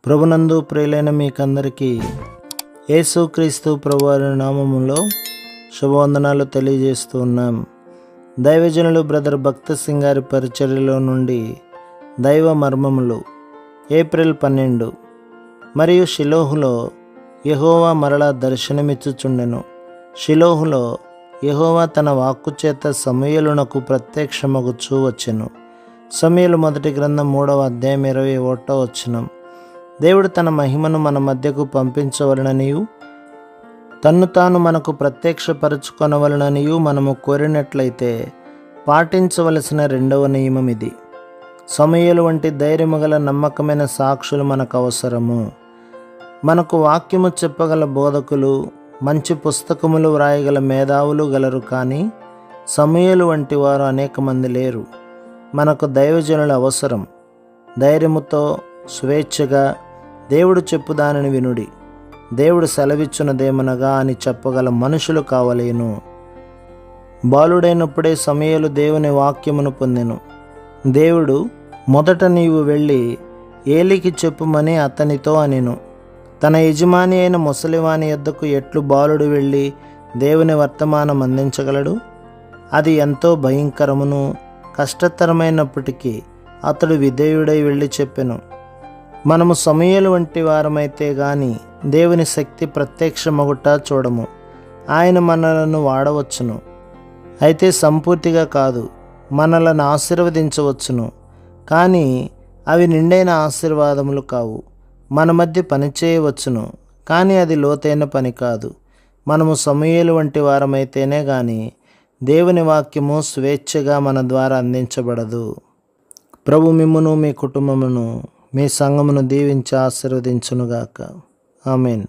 ప్రభునందు ప్రియులైన మీకందరికీ యేసుక్రీస్తు ప్రభువారి నామములో శుభవందనాలు తెలియజేస్తూ ఉన్నాం. దైవజనులు బ్రదర్ భక్త సింగ్ గారి పరిచర్యలో నుండి దైవ మర్మములు ఏప్రిల్ 12. మరియు షిలోహులో యెహోవా మరలా దర్శనమిచ్చుచుండెను. షిలోహులో యెహోవా తన వాక్కు చేత సమూయేలునకు ప్రత్యక్షమగుచూ వచ్చెను. సమూయేలు మొదటి గ్రంథం 3వ అధ్యాయం 21వ వచనం. దేవుడు తన మహిమను మన మధ్యకు పంపించవలననియు తన్ను తాను మనకు ప్రత్యక్షపరచుకొనవలననియు మనము కోరినట్లయితే పాటించవలసిన రెండవ నియమం ఇది. సమూయేలు వంటి ధైర్యము గల నమ్మకమైన సాక్షులు మనకు అవసరము. మనకు వాక్యము చెప్పగల బోధకులు, మంచి పుస్తకములు వ్రాయగల మేధావులు గలరు, కానీ సమూయేలు వంటి వారు అనేక మంది లేరు. మనకు దైవజనుల అవసరం. ధైర్యముతో స్వేచ్ఛగా దేవుడు చెప్పు దానిని వినుడి, దేవుడు సెలవిచ్చున్నదేమనగా అని చెప్పగల మనుషులు కావలేను. బాలుడైనప్పుడే సమూయేలు దేవుని వాక్యమును పొందెను. దేవుడు మొదట నీవు వెళ్ళి ఏలికి చెప్పుమని అతనితో అనెను. తన యజమాని అయిన ముసలివాని యొద్దకు ఎట్లు బాలుడు వెళ్ళి దేవుని వర్తమానం అందించగలడు? అది ఎంతో భయంకరమును కష్టతరమైనప్పటికీ అతడు విధేయుడై వెళ్ళి చెప్పెను. మనము సమూయేలు వంటి వారమైతే గాని దేవుని శక్తి ప్రత్యక్షమగుట చూడము. ఆయన మనలను వాడవచ్చును, అయితే సంపూర్తిగా కాదు. మనలను ఆశీర్వదించవచ్చును, కానీ అవి నిండైన ఆశీర్వాదములు కావు. మన మధ్య పనిచేయవచ్చును, కానీ అది లోతైన పని కాదు. మనము సమూయేలు వంటి వారమైతేనే గాని దేవుని వాక్యము స్వేచ్ఛగా మన ద్వారా అందించబడదు. ప్రభు మిమ్మును, మీ కుటుంబమును, మీ సంఘమును దీవించి ఆశీర్వదించునుగాక. ఆమేన్.